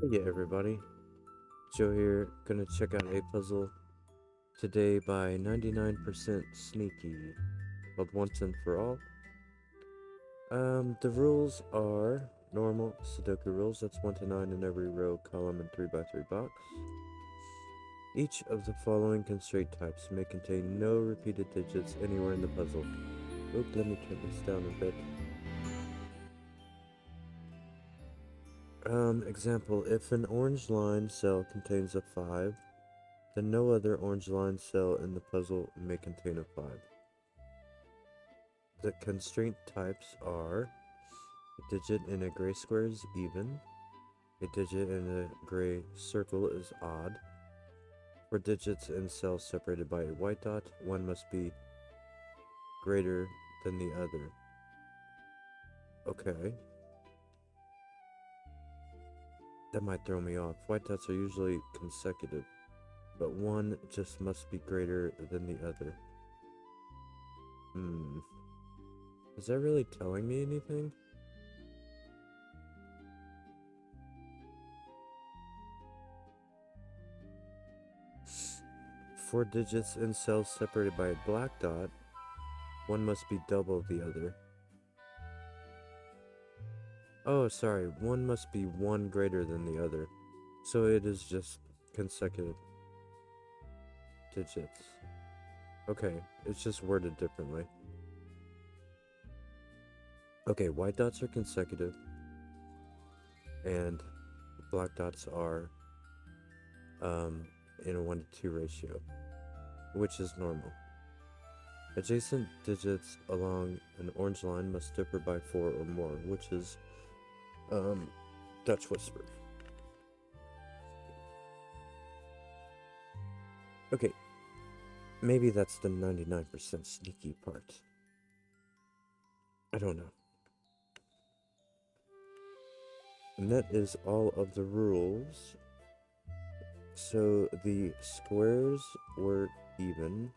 Hey everybody, Joe here, gonna check out a puzzle today by 99% Sneaky, called Once and For All. The rules are normal Sudoku rules, that's 1 to 9 in every row, column, and 3 by 3 box. Each of the following constraint types may contain no repeated digits anywhere in the puzzle. Oop, let me turn this down a bit. Example, if an orange line cell contains a 5, then no other orange line cell in the puzzle may contain a 5. The constraint types are a digit in a gray square is even, a digit in a gray circle is odd. For digits in cells separated by a white dot, one must be greater than the other. Okay. That might throw me off. White dots are usually consecutive, but one just must be greater than the other. Is that really telling me anything? For digits in cells separated by a black dot, one must be double the other. Oh, sorry, one must be one greater than the other. So it is just consecutive digits. Okay, it's just worded differently. Okay, white dots are consecutive, and black dots are in a 1 to 2 ratio, which is normal. Adjacent digits along an orange line must differ by 4 or more, which is Dutch Whisper. Okay, maybe that's the 99% sneaky part. I don't know. And that is all of the rules. So the squares were even,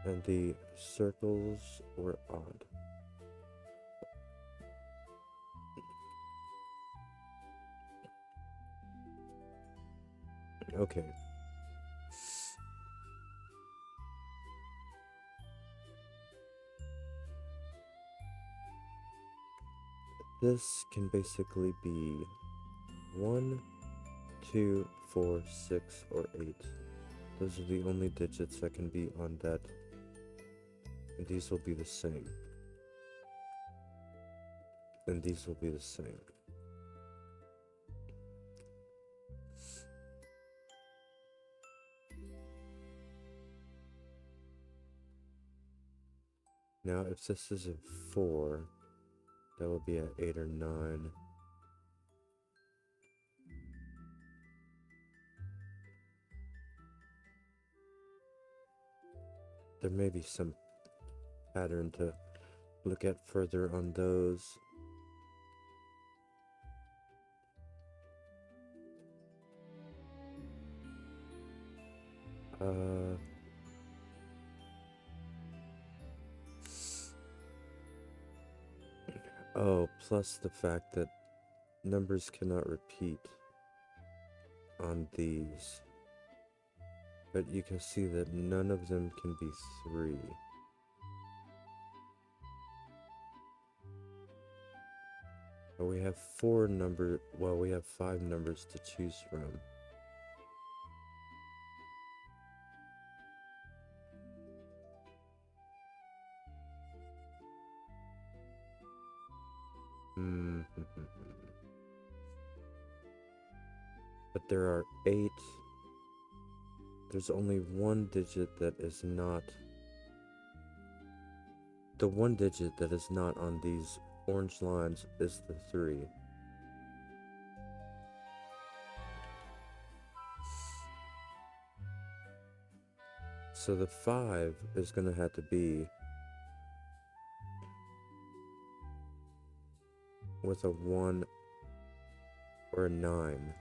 and the circles were odd. Okay. This can basically be 1, 2, 4, 6, or 8. Those are the only digits that can be on that. And these will be the same. And these will be the same. Now, if this is a 4, that would be at 8 or 9. There may be some pattern to look at further on those. Oh, plus the fact that numbers cannot repeat on these. But you can see that none of them can be 3. But we have we have 5 numbers to choose from. But there are 8. There's only one digit that is not. The one digit that is not on these orange lines is the 3. So the 5 is going to have to be with a 1 or a 9.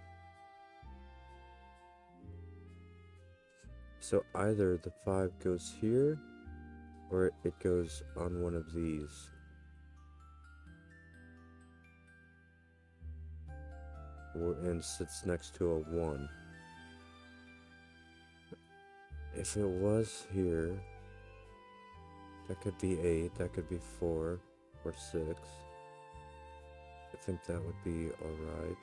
So either the 5 goes here, or it goes on one of these. and sits next to a 1. If it was here, that could be 8, that could be 4 or 6. I think that would be alright.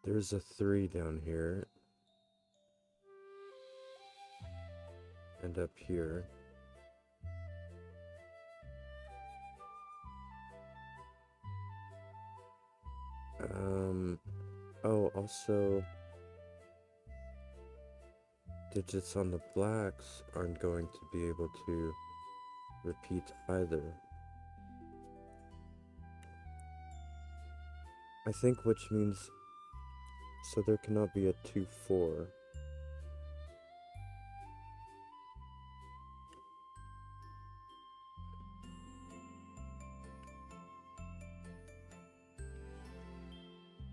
There's a 3 down here. And up here. Oh, also, digits on the blacks aren't going to be able to repeat either. I think which means, so there cannot be a 2-4.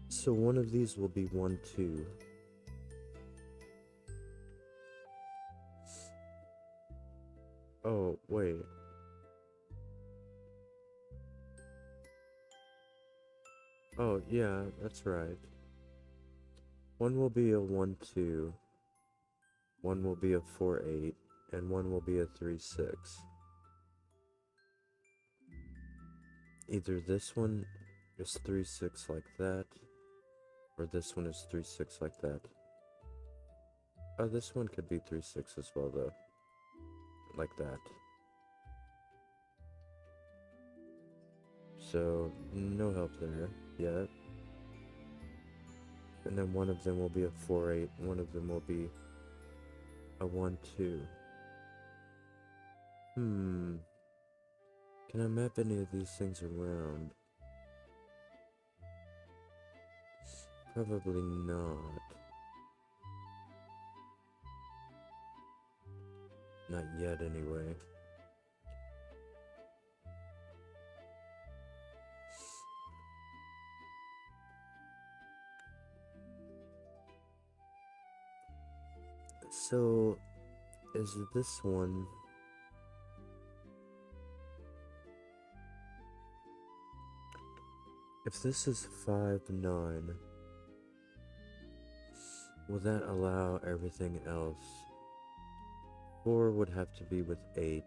So one of these will be 1, 2. Oh, wait. Oh, yeah, that's right. One will be a 1, 2. One will be a 4, 8. And one will be a 3, 6. Either this one is 3, 6 like that, or this one is 3, 6 like that. Oh, this one could be 3, 6 as well, though. Like that. So, no help there yet. And then one of them will be a 4, 8. One of them will be a 1, 2. Can I map any of these things around? Probably not. Not yet, anyway. So, is this one... If this is 5, 9, will that allow everything else? 4 would have to be with 8.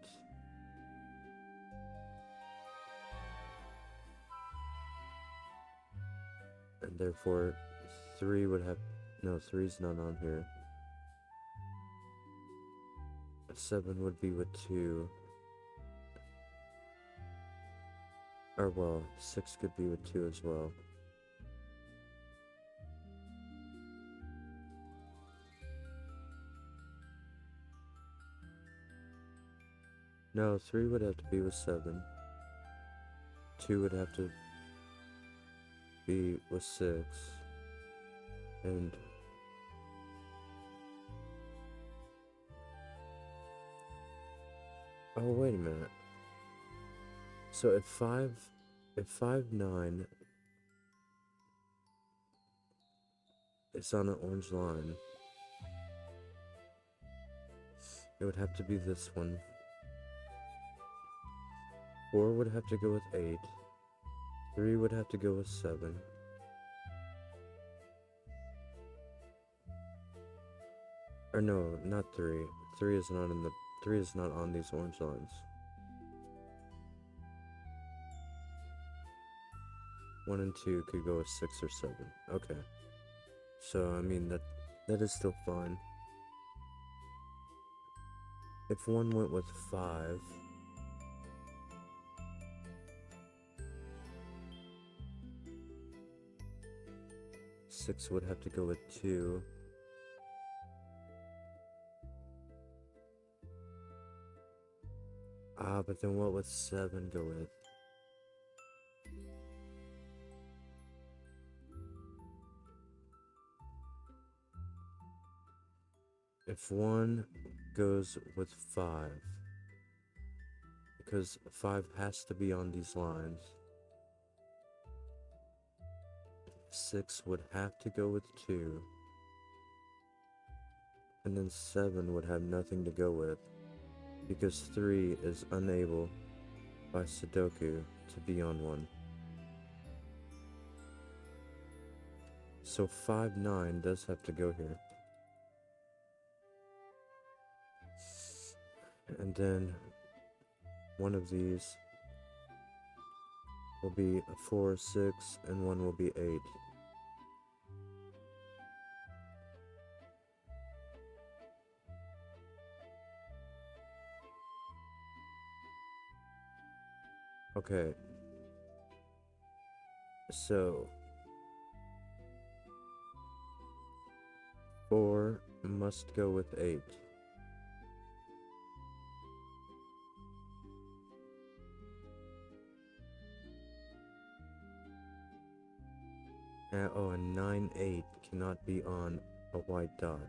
And therefore, 3 would have... No, 3's not on here. 7 would be with 2. Or, well, 6 could be with 2 as well. No, 3 would have to be with 7. 2 would have to be with 6. And... Oh, wait a minute. So if 5, 9 is on an orange line, it would have to be this one. 4 would have to go with 8. 3 would have to go with 7. Or no, not 3. 3 is not in the... 3 is not on these orange lines. 1 and 2 could go with 6 or 7. Okay. So, I mean, that is still fine. If 1 went with 5... Six would have to go with 2. Ah, but then what would 7 go with? If 1 goes with 5, because 5 has to be on these lines, 6 would have to go with 2, and then 7 would have nothing to go with, because 3 is unable by Sudoku to be on 1. So 5, 9 does have to go here. And then one of these will be a 4, 6, and one will be 8. Okay. So 4 must go with 8. Oh, and 9, 8 cannot be on a white dot.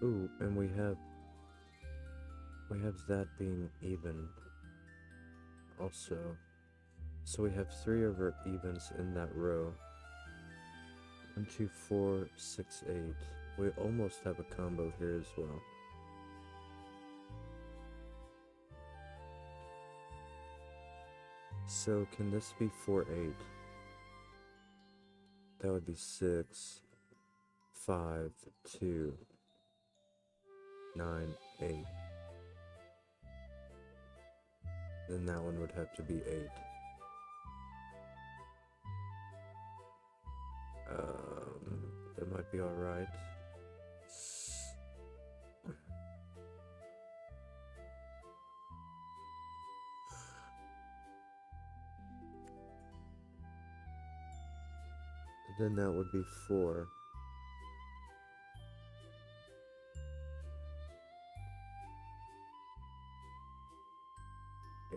Ooh, and we have that being even also. So we have 3 over evens in that row. 1, 2, 4, 6, 8. We almost have a combo here as well. So can this be 4, 8? That would be 6, 5, 2, 9, 8. Then that one would have to be 8. That might be alright. Then that would be 4.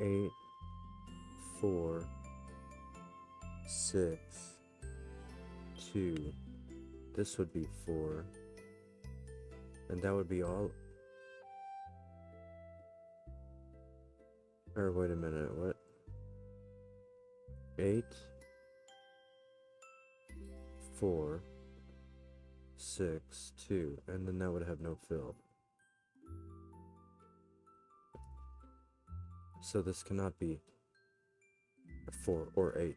Eight, 4, 6, 2. This would be 4. And that would be all. Or wait a minute, what? 8, 4, 6, 2. And then that would have no fill. So this cannot be a 4 or 8.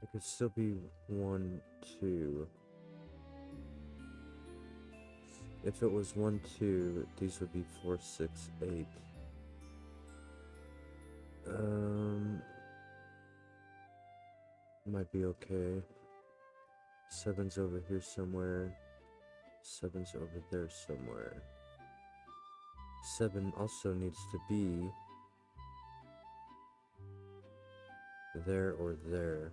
It could still be 1, 2. If it was 1, 2, these would be 4, 6, 8. Might be okay. 7's over here somewhere. 7's over there somewhere. 7 also needs to be there or there.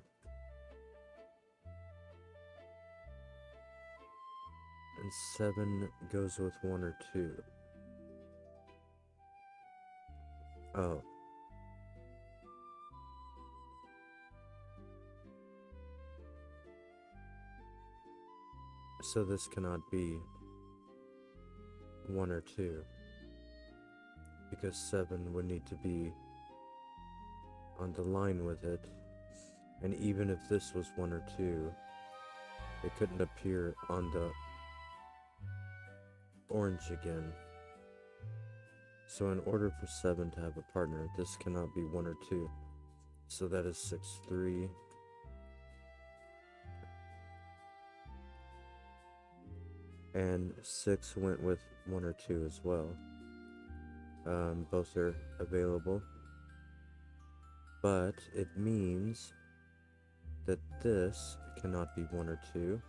And 7 goes with 1 or 2. Oh. So this cannot be 1 or 2. Because 7 would need to be on the line with it. And even if this was 1 or 2, it couldn't appear on the orange again. So in order for 7 to have a partner, this cannot be 1 or 2. So that is 6, 3. And 6 went with 1 or 2 as well. Both are available. But it means that this cannot be 1 or 2.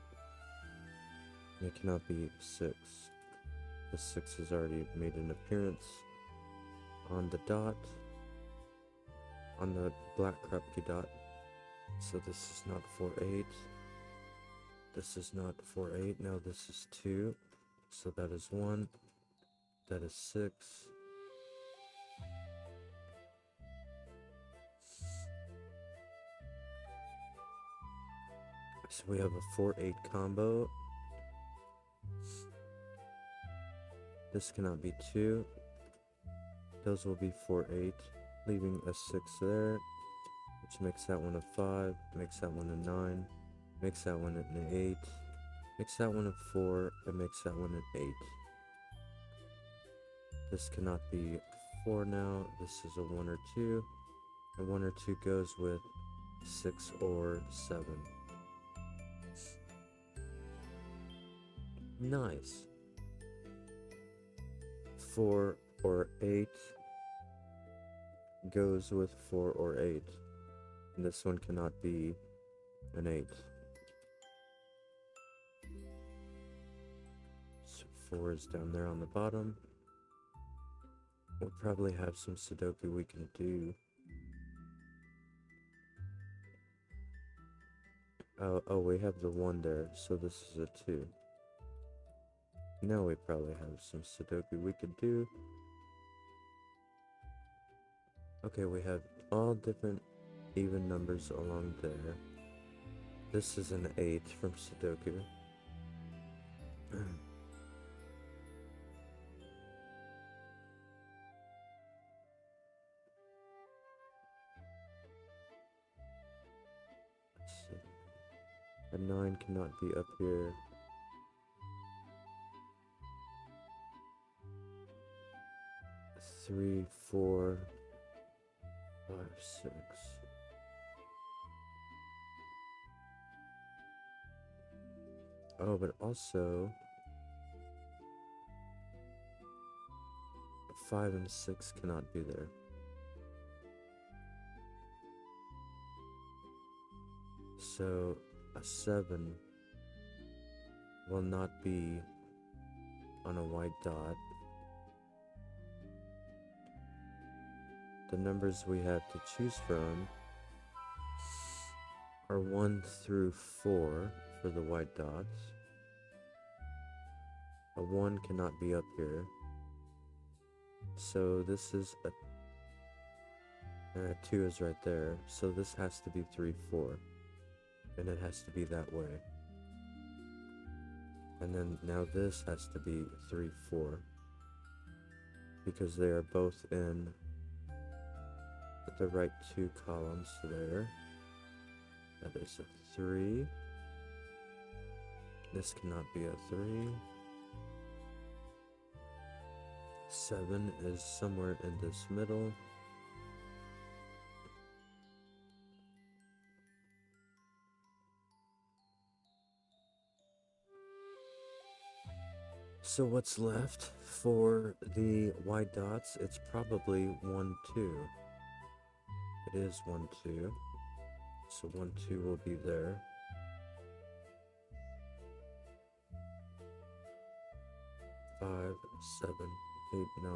It cannot be 6. The 6 has already made an appearance on the dot, on the black Krupke dot. So this is not 4, 8. This is not 4, 8. Now this is 2. So that is 1. That is 6. So we have a 4-8 combo. This cannot be 2. Those will be 4-8, leaving a 6 there, which makes that one a 5, makes that one a 9, makes that one an 8, makes that one a 4, and makes that one an 8. This cannot be 4 now. This is a 1 or 2. A 1 or 2 goes with 6 or 7. Nice. 4 or 8 goes with 4 or 8. And this one cannot be an 8. So 4 is down there on the bottom. We'll probably have some Sudoku we can do. Oh, we have the 1 there, so this is a 2. Now we probably have some Sudoku we could do. Okay, we have all different even numbers along there. This is an 8 from Sudoku. A 9 cannot be up here. Three, 4, 5, 6. Oh, but also 5 and 6 cannot be there. So a 7 will not be on a white dot. The numbers we have to choose from are 1 through 4 for the white dots. A 1 cannot be up here. So this is a 2 is right there. So this has to be 3, 4. And it has to be that way. And then now this has to be 3, 4. Because they are both in the right 2 columns there. That is a 3. This cannot be a 3. 7 is somewhere in this middle. So what's left for the white dots? It's probably 1, 2. It is 1, 2. So 1, 2 will be there. Five, 7, 8, 9.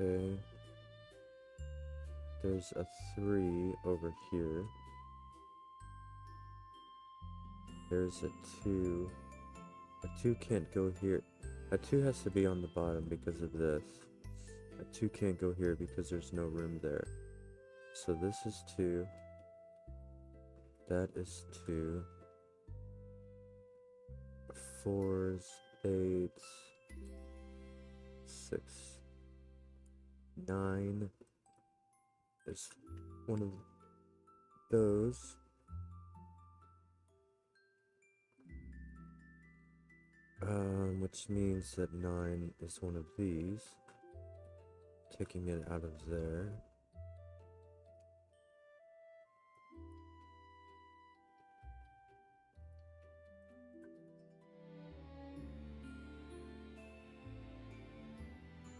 Okay. There's a 3 over here. There's a 2. A 2 can't go here. A 2 has to be on the bottom because of this. A 2 can't go here because there's no room there. So this is 2. That is 2. 4s, 8s, 6, 9 is one of those. Which means that 9 is one of these. Taking it out of there.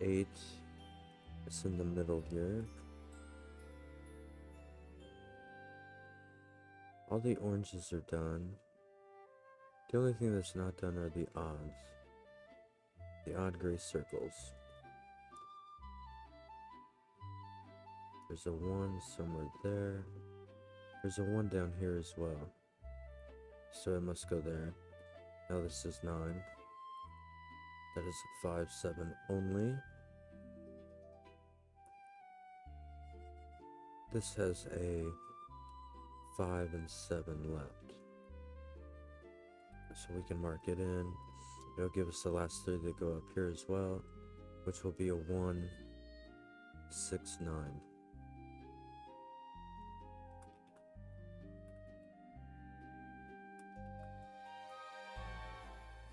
Eight is in the middle here. All the oranges are done. The only thing that's not done are the odds. The odd gray circles. There's a 1 somewhere there. There's a 1 down here as well. So it must go there. Now this is 9. That is a 5, 7 only. This has a 5 and 7 left. So we can mark it in. It'll give us the last 3 that go up here as well, which will be a 1, 6, 9.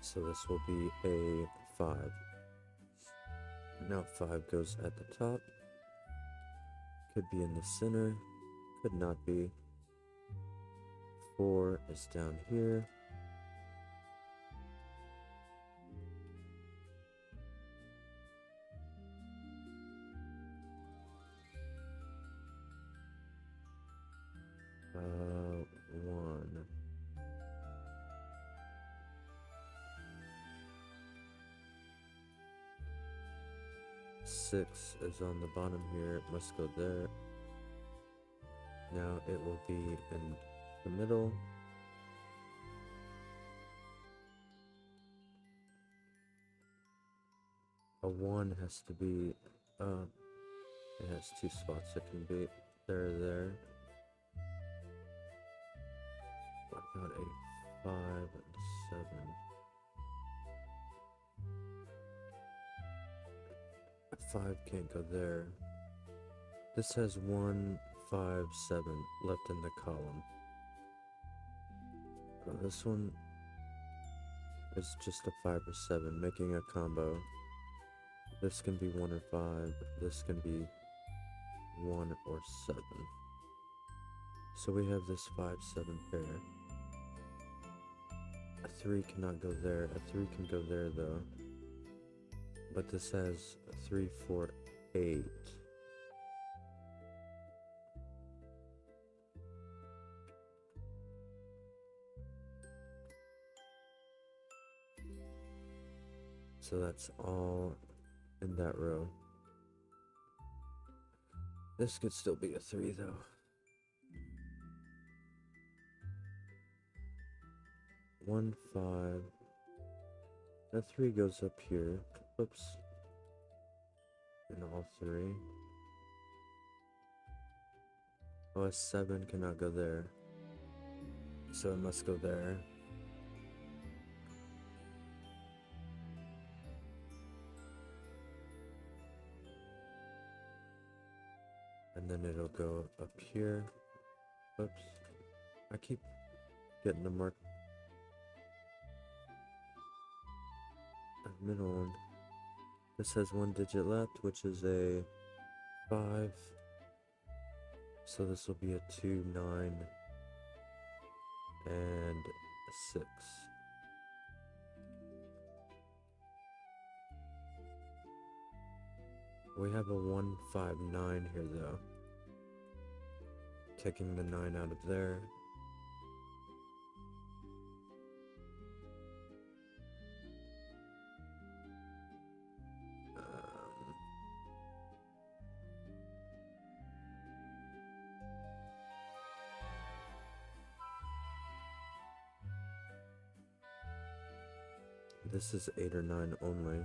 So this will be a 5. Now 5 goes at the top. Could be in the center. Could not be. 4 is down here. One. Six is on the bottom here. It must go there. Now it will be in the middle. A 1 has to be, it has 2 spots. It can be there. What about a 5 and 7? A 5 can't go there. This has 1, 5, 7 left in the column. This one is just a 5 or 7, making a combo. This can be 1 or 5. This can be 1 or 7. So we have this 5, 7 pair. A 3 cannot go there. A 3 can go there though. But this has a 3, 4, 8. So that's all in that row. This could still be a 3 though. One, 5. That 3 goes up here. Oops. And all 3. Oh, a 7 cannot go there. So it must go there. And then it'll go up here. Oops. I keep getting the mark. The middle one. This has 1 digit left, which is a 5. So this will be a 2, 9, and a 6. We have a 1, 5, 9 here though. Taking the 9 out of there. This is 8 or 9 only.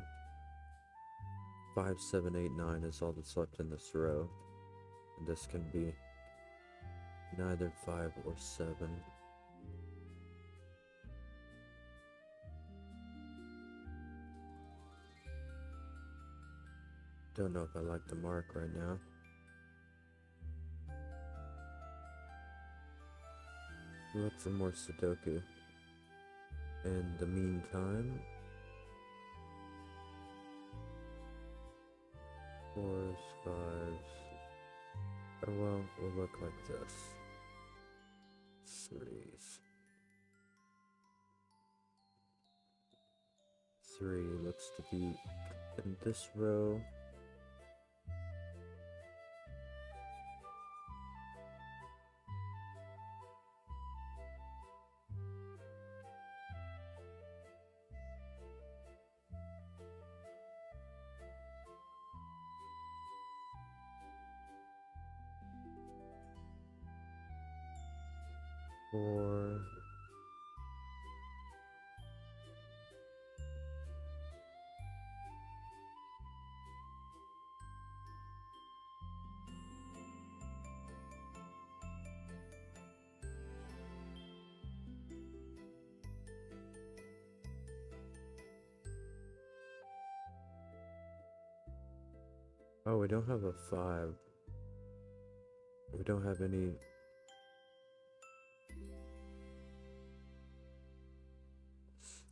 5, 7, 8, 9 is all that's left in this row. And this can be neither 5 or 7. Don't know if I like the mark right now. Look for more Sudoku. In the meantime, 4s, 5s. Oh well, we'll look like this. 3s. 3 looks to be in this row. Four. Oh, we don't have a 5. We don't have any.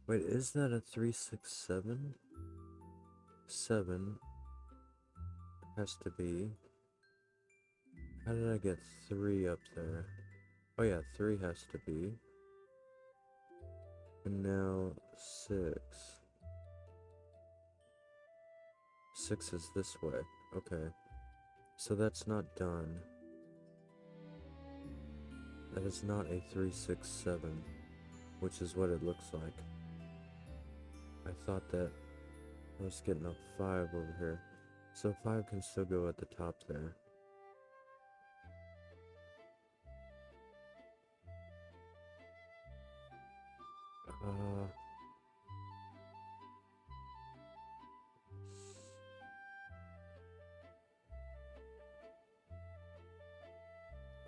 Wait, is that a 367? 7 has to be. How did I get 3 up there? Oh yeah, 3 has to be. And now 6. 6 is this way. Okay. So that's not done. That is not a 367, which is what it looks like. I thought that I was getting a 5 over here. So 5 can still go at the top there. Uh,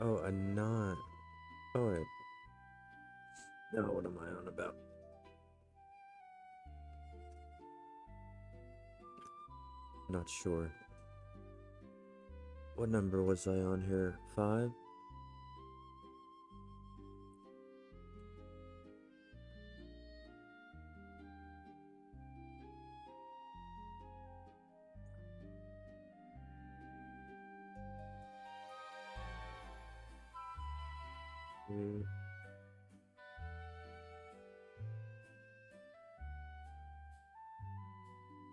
oh, a 9. Oh, wait. Now what am I on about? Not sure. What number was I on here? 5? Mm,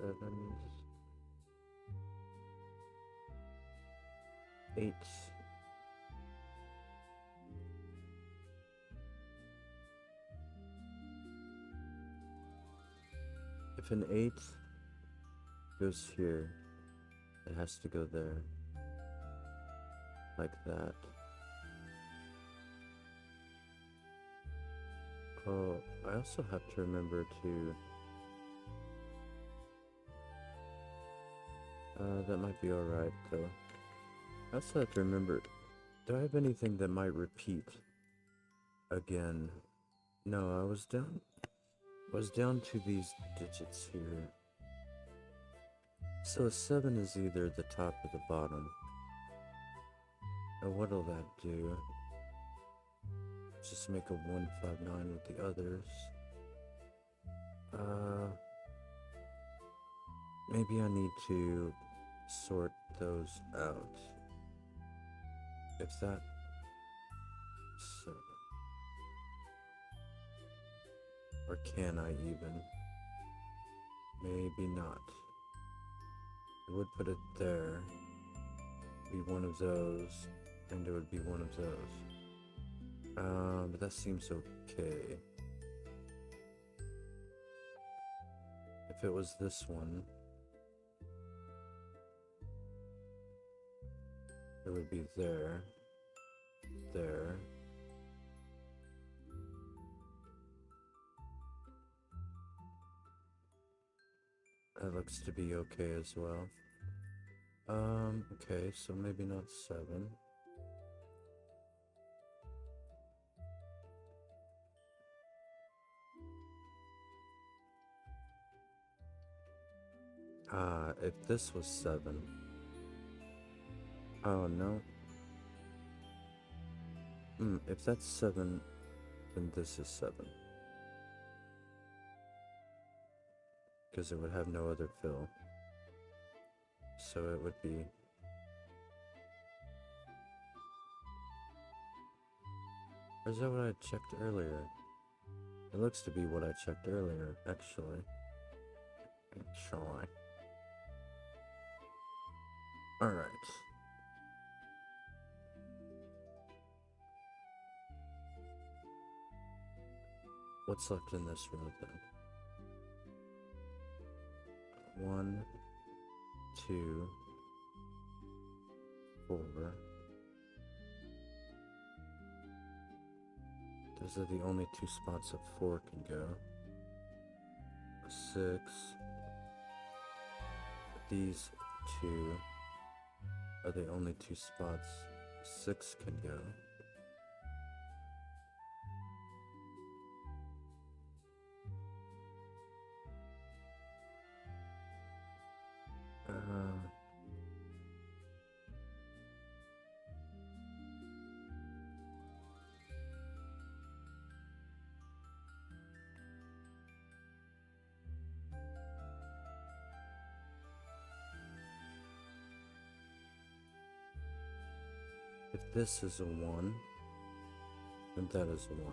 7, 8. If an 8 goes here, it has to go there. Like that. Oh, I also have to remember to... that might be alright, though. I also have to remember... Do I have anything that might repeat again? No, I was down to these digits here. So a 7 is either the top or the bottom. And what'll that do? Just make a 159 with the others. Maybe I need to sort those out. If that... So... Or can I even? Maybe not. I would put it there. Be one of those. And it would be one of those. But that seems okay. If it was this one, it would be there, there. That looks to be okay as well. Okay, so maybe not 7. If this was 7. Oh, no. If that's 7, then this is 7. Because it would have no other fill. So it would be... Or is that what I checked earlier? It looks to be what I checked earlier, actually. Alright. What's left in this row then? 1, 2, 4. Those are the only 2 spots that 4 can go. 6. These 2 are the only 2 spots 6 can go. this is a 1, and that is a 1.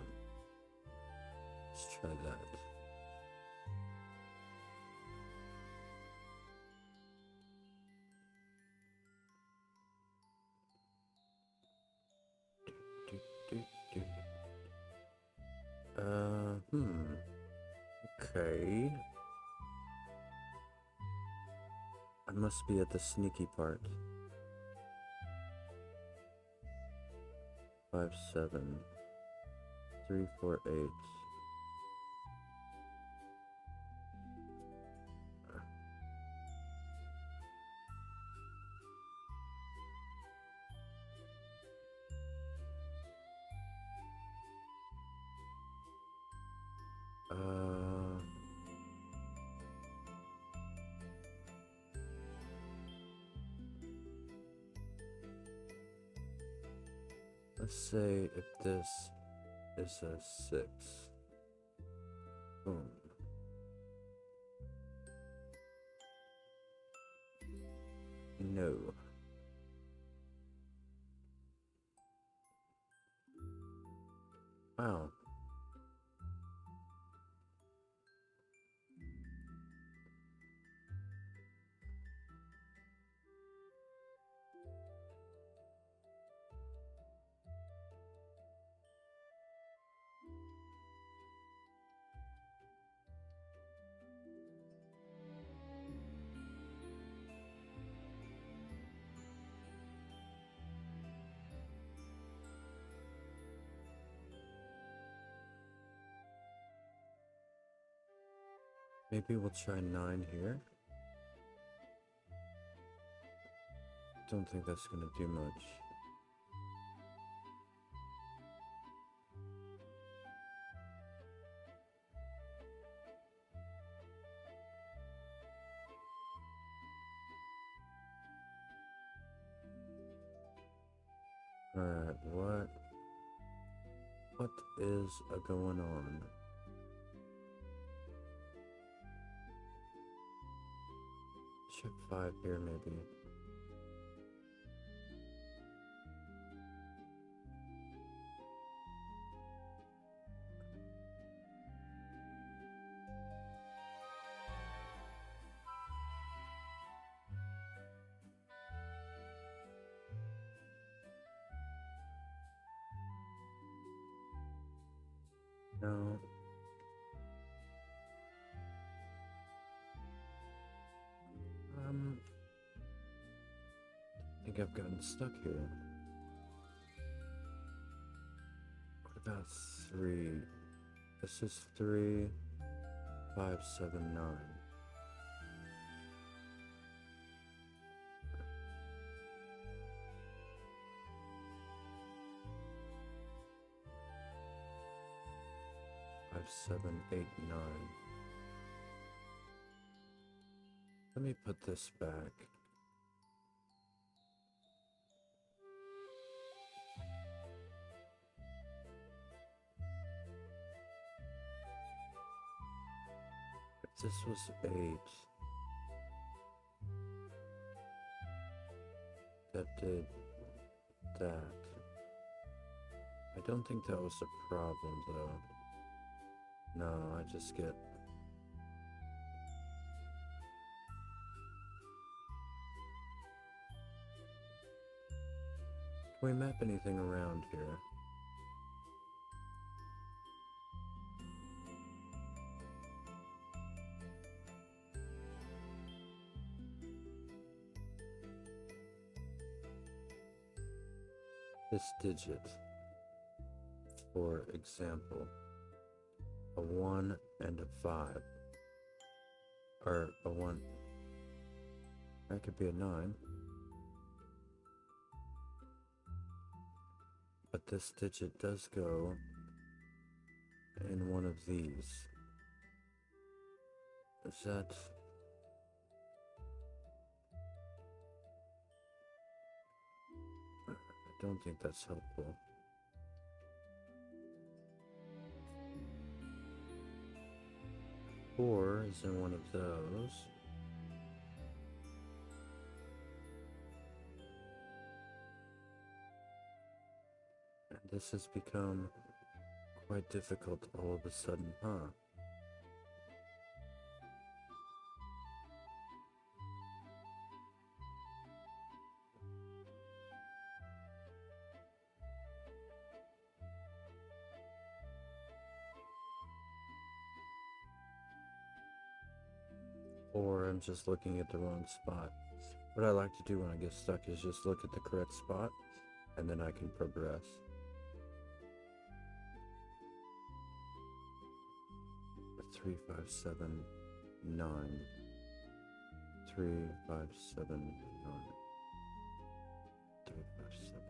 Let's try that. Okay. I must be at the sneaky part. 5, 7, 3, 4, 8. Let's say if this is a 6. Boom. No. Wow. Maybe we'll try 9 here. Don't think that's gonna do much. Alright, what is going on? Check 5 here maybe. No. I think I've gotten stuck here. What about 3? This is 3, 5, 7, 9. Five, 7, 8, 9. Let me put this back. If this was 8, that did that. I don't think that was a problem though. No, I just get... Can we map anything around here? This digit, for example, a 1 and a 5, or a 1, that could be a 9, but this digit does go in one of these. Is that... I don't think that's helpful. Four is in one of those. This has become quite difficult all of a sudden, huh? Or I'm just looking at the wrong spot. What I like to do when I get stuck is just look at the correct spot, and then I can progress. Three, 5, 7, 9. 3, 5, 7, 9. 3, 5, 7,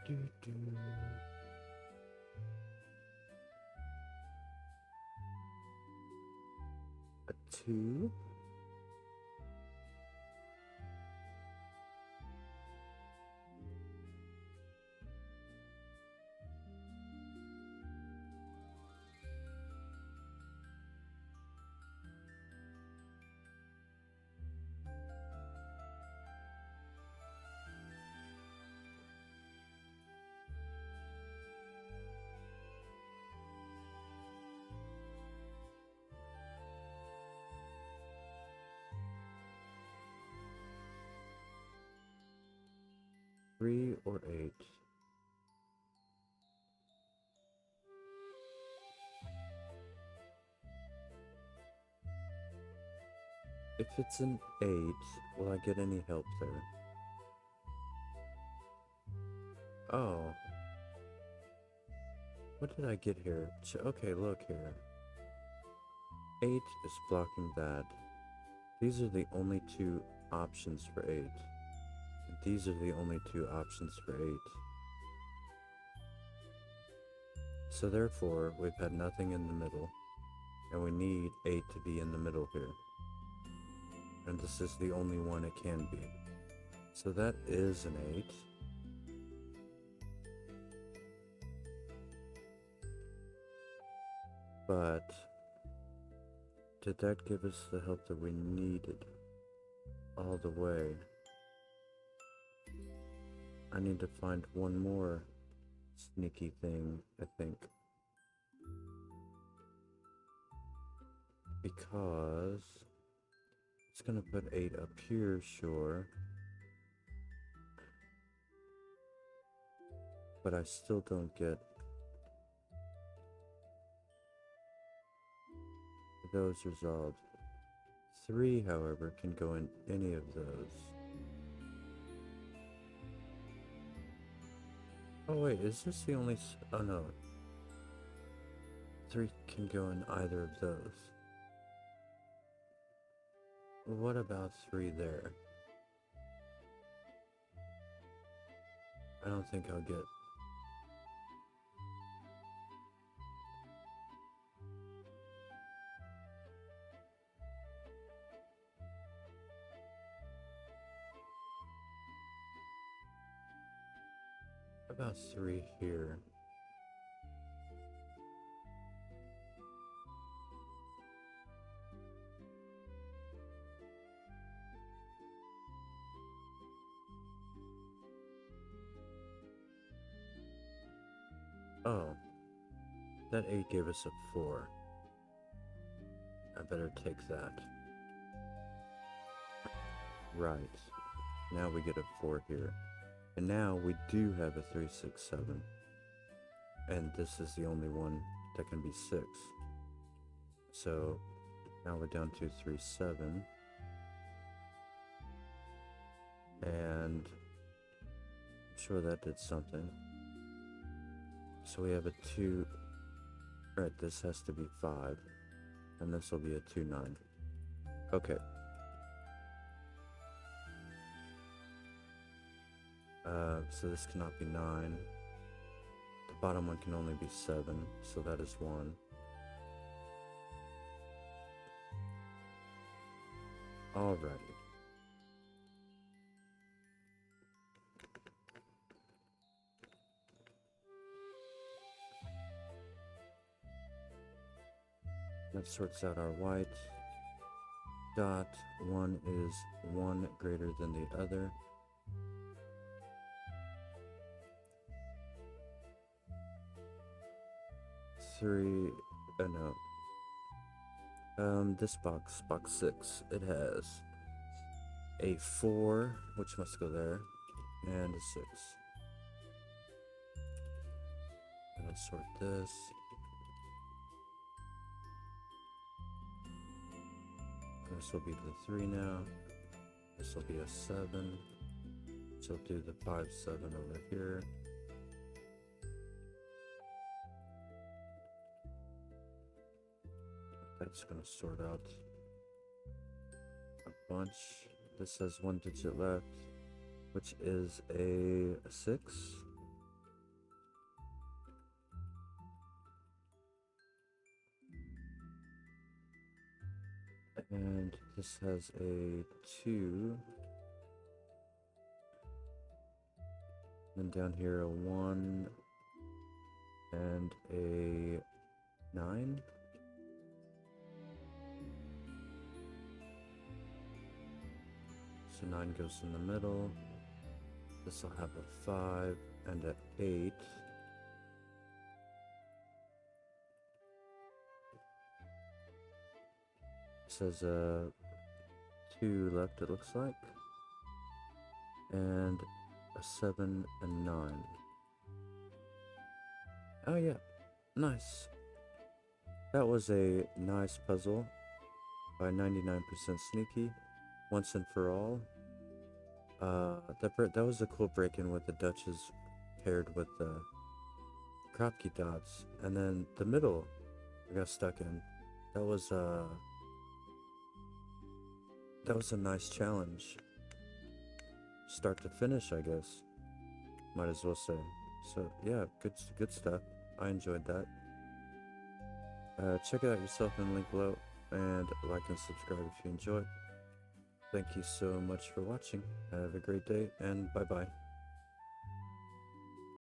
9. Do, do. A 2. Three or 8. If it's an 8, will I get any help there? Oh. What did I get here? Okay, look here. 8 is blocking that. These are the only 2 options for 8. And these are the only 2 options for 8. So therefore, we've had nothing in the middle. And we need 8 to be in the middle here. And this is the only one it can be. So that is an 8. But did that give us the help that we needed all the way? I need to find one more sneaky thing, I think. Because it's gonna put 8 up here, sure. But I still don't get those resolved. 3, however, can go in any of those. Oh wait, is this the only... oh no. 3 can go in either of those. What about 3 there? I don't think I'll get... about 3 here? Oh, that 8 gave us a 4. I better take that. Right. Now we get a 4 here. And now we do have a 3, 6, 7. And this is the only one that can be 6. So now we're down to 3, 7. And I'm sure that did something. So we have a 2. Right, this has to be 5. And this will be a 2, 9. Okay. So this cannot be 9. The bottom one can only be 7, so that is 1. Alrighty. That sorts out our white. dot, one is one greater than the other. Three, no. This box 6, it has a 4, which must go there, and a 6. I'm gonna sort this. This will be the 3 now. This will be a 7. So I'll do the 5, 7 over here. That's gonna sort out a bunch. This has 1 digit left, which is a 6. And this has a 2. And down here a 1 and a 9. So 9 goes in the middle. This will have a 5 and an 8. This has a 2 left, it looks like. And a 7 and 9. Oh yeah, nice. That was a nice puzzle by 99% Sneaky, once and for all. That was a cool break-in with the Duchess paired with the Kropke dots, and then the middle I got stuck in. That was a nice challenge. Start to finish, I guess. Might as well say. So yeah, good stuff. I enjoyed that. Check it out yourself in the link below, and like and subscribe if you enjoyed. Thank you so much for watching. Have a great day, and bye bye.